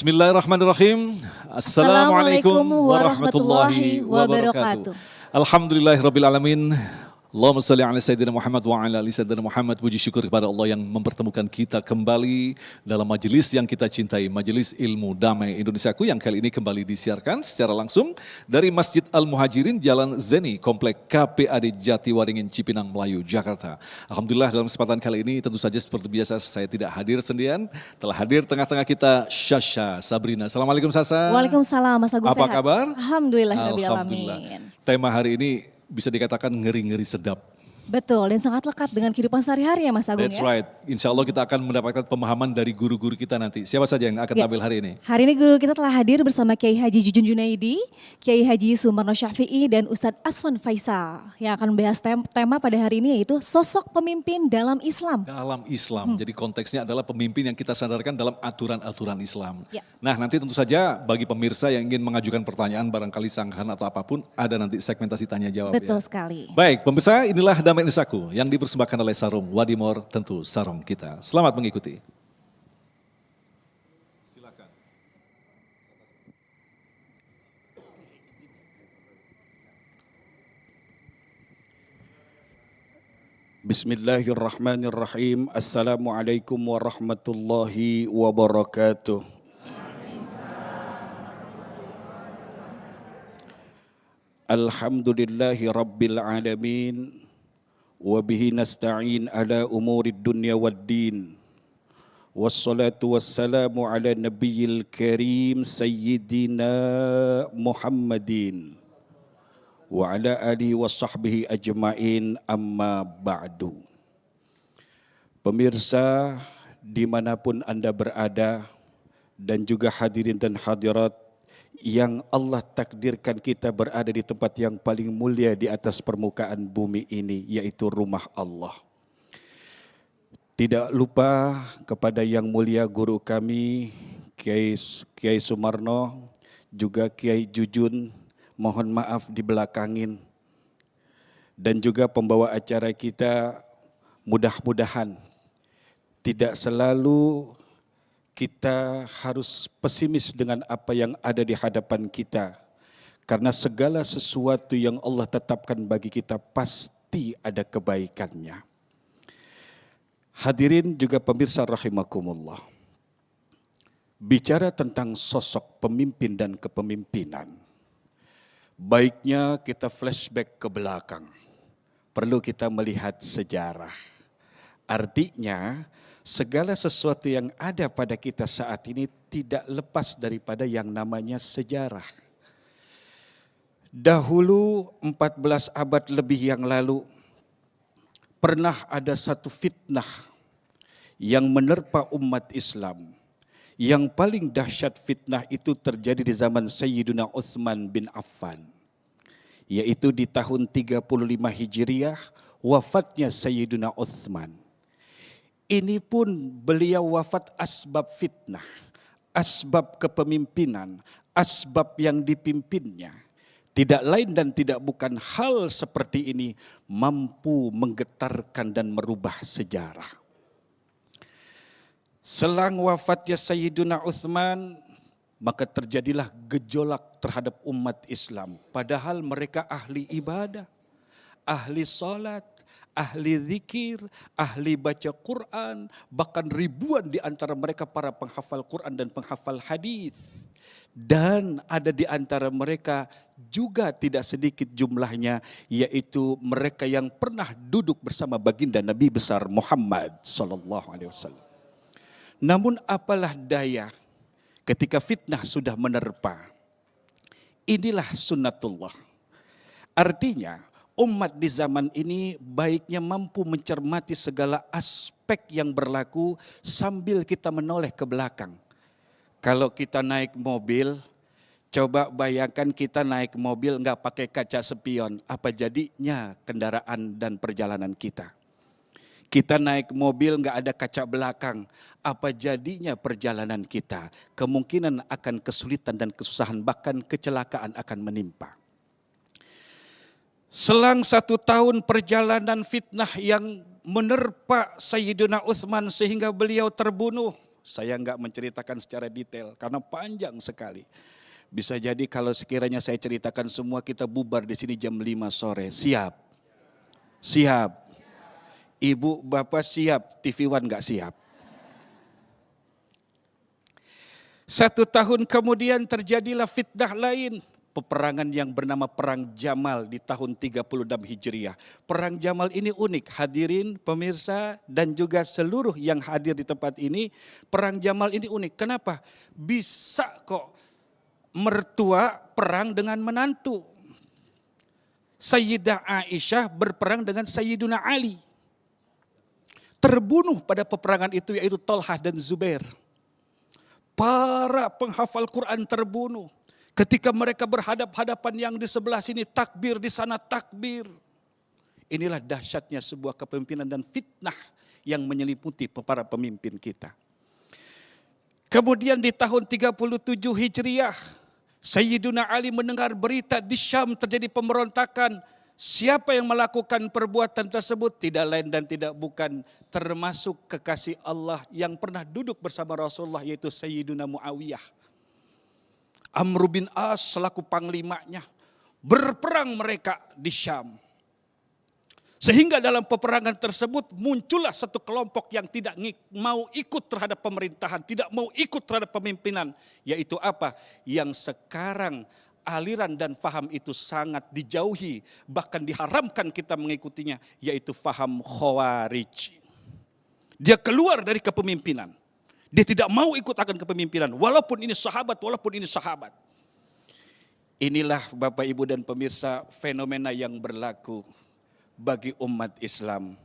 Bismillahirrahmanirrahim. Assalamualaikum warahmatullahi wabarakatuh. Alhamdulillahirabbil alamin. Allahumma shalli ala sayyidina Muhammad wa ala ali sayyidina Muhammad. Puji syukur kepada Allah yang mempertemukan kita kembali dalam majelis yang kita cintai, Majelis Ilmu Damai Indonesiaku yang kali ini kembali disiarkan secara langsung dari Masjid Al-Muhajirin Jalan Zeni, Komplek KPAD Jatiwaringin, Cipinang Melayu, Jakarta. Alhamdulillah dalam kesempatan kali ini tentu saja seperti biasa saya tidak hadir sendirian, telah hadir tengah-tengah kita Syasha Sabrina. Assalamualaikum Sasa. Waalaikumsalam Mas Agung. Apa sehat? kabar? Alhamdulillah. Tema hari ini bisa dikatakan ngeri-ngeri sedap. Betul, dan sangat lekat dengan kehidupan sehari-hari ya Mas Agung. That's right. Insya Allah kita akan mendapatkan pemahaman dari guru-guru kita nanti. Siapa saja yang akan tampil hari ini? Hari ini guru kita telah hadir bersama Kiai Haji Jujun Junaidi, Kiai Haji Sumarno Syafi'i, dan Ustadz Aswan Faisal. Yang akan membahas tema pada hari ini yaitu sosok pemimpin dalam Islam. Dalam Islam, jadi konteksnya adalah pemimpin yang kita sandarkan dalam aturan-aturan Islam. Ya. Nah nanti tentu saja bagi pemirsa yang ingin mengajukan pertanyaan, barangkali sanggahan atau apapun, ada nanti segmentasi tanya jawab. Betul ya. sekali. Baik, pemirsa inilah Damai Indonesiaku yang dipersembahkan oleh Sarung Wadimor, tentu sarung kita. Selamat mengikuti. Silakan. Bismillahirrahmanirrahim. Assalamualaikum warahmatullahi wabarakatuh. Alhamdulillahi rabbil alamin. Wabihi nasta'in ala umurid dunya waddin. Wassalatu wassalamu ala nabiyil karim sayyidina Muhammadin. Wa ala alihi wa sahbihi ajma'in amma ba'du. Pemirsa dimanapun Anda berada dan juga hadirin dan hadirat yang Allah takdirkan kita berada di tempat yang paling mulia di atas permukaan bumi ini, yaitu rumah Allah. Tidak lupa kepada yang mulia guru kami, Kiai Sumarno, juga Kiai Jujun, mohon maaf dibelakangin. Dan juga pembawa acara kita, mudah-mudahan tidak selalu kita harus pesimis dengan apa yang ada di hadapan kita. Karena segala sesuatu yang Allah tetapkan bagi kita pasti ada kebaikannya. Hadirin juga pemirsa rahimakumullah. Bicara tentang sosok pemimpin dan kepemimpinan, baiknya kita flashback ke belakang. Perlu kita melihat sejarah. Artinya, segala sesuatu yang ada pada kita saat ini tidak lepas daripada yang namanya sejarah. Dahulu 14 abad lebih yang lalu, pernah ada satu fitnah yang menerpa umat Islam. Yang paling dahsyat fitnah itu terjadi di zaman Sayyidina Utsman bin Affan. Yaitu di tahun 35 Hijriah, wafatnya Sayyidina Utsman. Ini pun beliau wafat asbab fitnah, asbab kepemimpinan, asbab yang dipimpinnya. Tidak lain dan tidak bukan hal seperti ini mampu menggetarkan dan merubah sejarah. Selang wafatnya Sayyidina Utsman, maka terjadilah gejolak terhadap umat Islam. Padahal mereka ahli ibadah, ahli salat, ahli zikir, ahli baca Quran, bahkan ribuan di antara mereka para penghafal Quran dan penghafal hadis. Dan ada di antara mereka juga tidak sedikit jumlahnya, yaitu mereka yang pernah duduk bersama baginda Nabi besar Muhammad SAW. Namun apalah daya ketika fitnah sudah menerpa. Inilah sunnatullah. Artinya, umat di zaman ini baiknya mampu mencermati segala aspek yang berlaku sambil kita menoleh ke belakang. Kalau kita naik mobil, coba bayangkan kita naik mobil nggak pakai kaca spion, apa jadinya kendaraan dan perjalanan kita? Kita naik mobil nggak ada kaca belakang, apa jadinya perjalanan kita? Kemungkinan akan kesulitan dan kesusahan, bahkan kecelakaan akan menimpa. Selang 1 tahun perjalanan fitnah yang menerpa Sayyidina Utsman sehingga beliau terbunuh. Saya nggak menceritakan secara detail karena panjang sekali. Bisa jadi kalau sekiranya saya ceritakan semua kita bubar di sini jam 5 sore. Siap? Siap. Ibu, bapak siap, TV One nggak siap. 1 tahun kemudian terjadilah fitnah lain. Peperangan yang bernama Perang Jamal di tahun 36 Hijriah. Perang Jamal ini unik, hadirin, pemirsa, dan juga seluruh yang hadir di tempat ini. Perang Jamal ini unik, kenapa? Bisa kok mertua perang dengan menantu. Sayyidah Aisyah berperang dengan Sayyiduna Ali. Terbunuh pada peperangan itu yaitu Talhah dan Zubair. Para penghafal Quran terbunuh. Ketika mereka berhadap-hadapan yang di sebelah sini takbir, di sana takbir. Inilah dahsyatnya sebuah kepemimpinan dan fitnah yang menyelimuti para pemimpin kita. Kemudian di tahun 37 Hijriah, Sayyiduna Ali mendengar berita di Syam terjadi pemberontakan. Siapa yang melakukan perbuatan tersebut? Tidak lain dan tidak bukan termasuk kekasih Allah yang pernah duduk bersama Rasulullah yaitu Sayyiduna Muawiyah. Amr bin As selaku panglimanya, berperang mereka di Syam. Sehingga dalam peperangan tersebut muncullah satu kelompok yang tidak mau ikut terhadap pemerintahan, tidak mau ikut terhadap pemimpinan. Yaitu apa? Yang sekarang aliran dan faham itu sangat dijauhi, bahkan diharamkan kita mengikutinya, yaitu faham Khawarij. Dia keluar dari kepemimpinan. Dia tidak mau ikut akan kepemimpinan, walaupun ini sahabat, walaupun ini sahabat. Inilah Bapak Ibu dan pemirsa fenomena yang berlaku bagi umat Islam.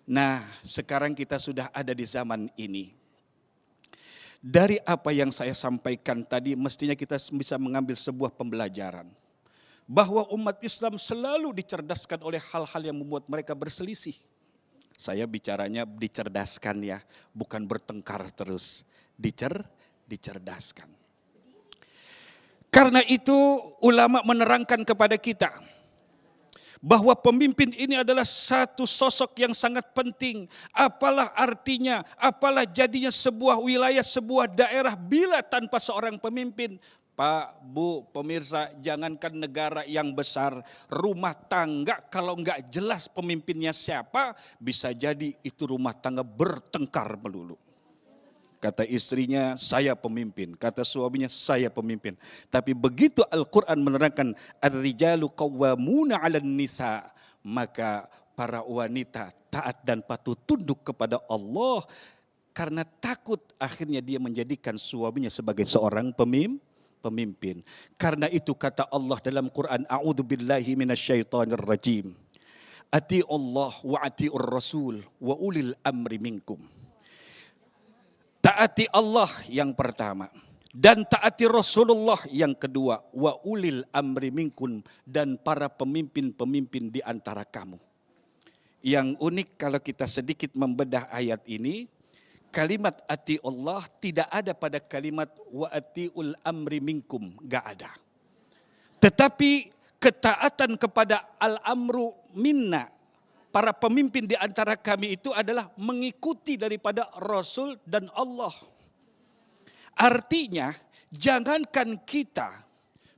Nah, sekarang kita sudah ada di zaman ini. Dari apa yang saya sampaikan tadi, mestinya kita bisa mengambil sebuah pembelajaran. Bahwa umat Islam selalu dicerdaskan oleh hal-hal yang membuat mereka berselisih. Saya bicaranya dicerdaskan ya, bukan bertengkar terus. Dicerdaskan. Karena itu ulama menerangkan kepada kita bahwa pemimpin ini adalah satu sosok yang sangat penting. Apalah artinya, apalah jadinya sebuah wilayah, sebuah daerah bila tanpa seorang pemimpin. Pak, Bu, pemirsa, jangankan negara yang besar, rumah tangga kalau enggak jelas pemimpinnya siapa, bisa jadi itu rumah tangga bertengkar melulu. Kata istrinya, saya pemimpin. Kata suaminya, saya pemimpin. Tapi begitu Al-Quran menerangkan, ar-rijalu qawwamuna 'alan nisa, maka para wanita taat dan patuh tunduk kepada Allah karena takut akhirnya dia menjadikan suaminya sebagai seorang pemimpin. Karena itu kata Allah dalam Quran, a'udzubillahi minasyaitonir rajim. Ati'ullah wa ati'ur rasul wa ulil amri minkum. Taati Allah yang pertama dan taati Rasulullah yang kedua, wa ulil amri minkum, dan para pemimpin-pemimpin di antara kamu. Yang unik kalau kita sedikit membedah ayat ini, kalimat ati Allah tidak ada pada kalimat wa atiul amri minkum, enggak ada. Tetapi ketaatan kepada al-amru minna, para pemimpin di antara kami itu adalah mengikuti daripada Rasul dan Allah. Artinya jangankan kita,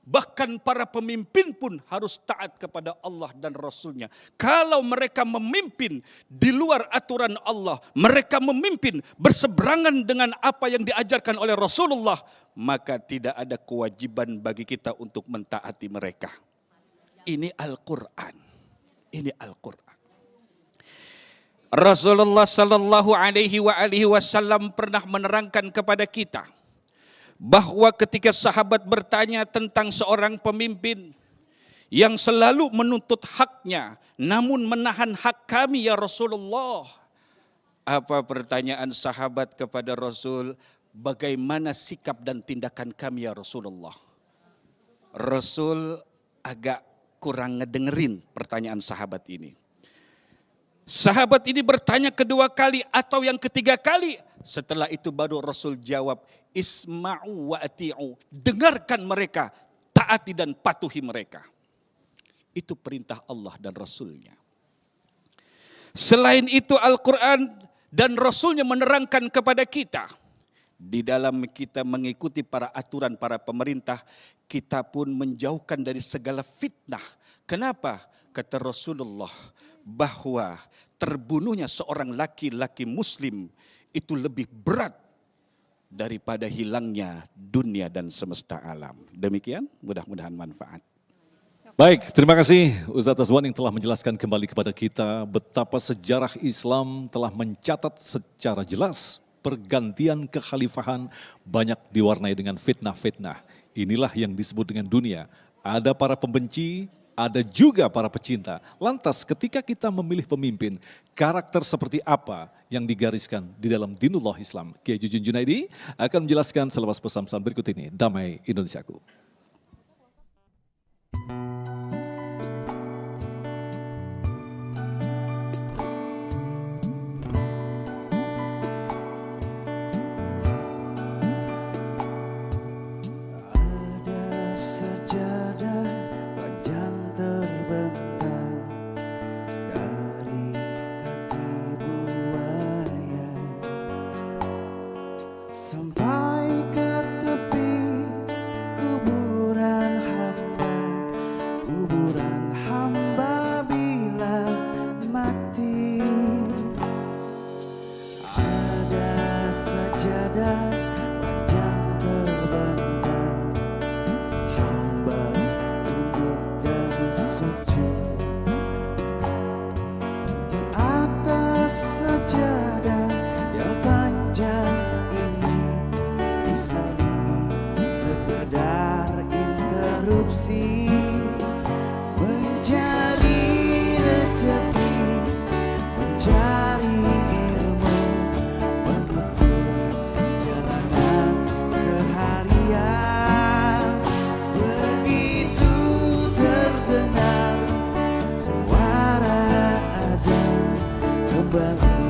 bahkan para pemimpin pun harus taat kepada Allah dan Rasulnya. Kalau mereka memimpin di luar aturan Allah, mereka memimpin berseberangan dengan apa yang diajarkan oleh Rasulullah, maka tidak ada kewajiban bagi kita untuk mentaati mereka. Ini Al-Quran. Ini Al-Quran. Rasulullah sallallahu alaihi wasallam pernah menerangkan kepada kita bahwa ketika sahabat bertanya tentang seorang pemimpin yang selalu menuntut haknya, namun menahan hak kami ya Rasulullah. Apa pertanyaan sahabat kepada Rasul? Bagaimana sikap dan tindakan kami ya Rasulullah? Rasul agak kurang ngedengerin pertanyaan sahabat ini. Sahabat ini bertanya kedua kali atau yang ketiga kali. Setelah itu baru Rasul jawab, isma'u wa ati'u. Dengarkan mereka, taati dan patuhi mereka. Itu perintah Allah dan Rasulnya. Selain itu Al-Quran dan Rasulnya menerangkan kepada kita Di dalam kita mengikuti para aturan para pemerintah, kita pun menjauhkan dari segala fitnah. Kenapa? Kata Rasulullah bahwa terbunuhnya seorang laki-laki muslim itu lebih berat daripada hilangnya dunia dan semesta alam. Demikian, mudah-mudahan manfaat. Baik, terima kasih Ustadz Azwan yang telah menjelaskan kembali kepada kita betapa sejarah Islam telah mencatat secara jelas pergantian kekhalifahan banyak diwarnai dengan fitnah-fitnah. Inilah yang disebut dengan dunia. Ada para pembenci, ada juga para pecinta. Lantas ketika kita memilih pemimpin, karakter seperti apa yang digariskan di dalam dinullah Islam? Kiai Jujun Junaidi akan menjelaskan selepas pesan-pesan berikut ini. Damai Indonesiaku. Mencari rezeki, mencari ilmu, mengukur jalanan seharian. Begitu terdengar suara azan kembali.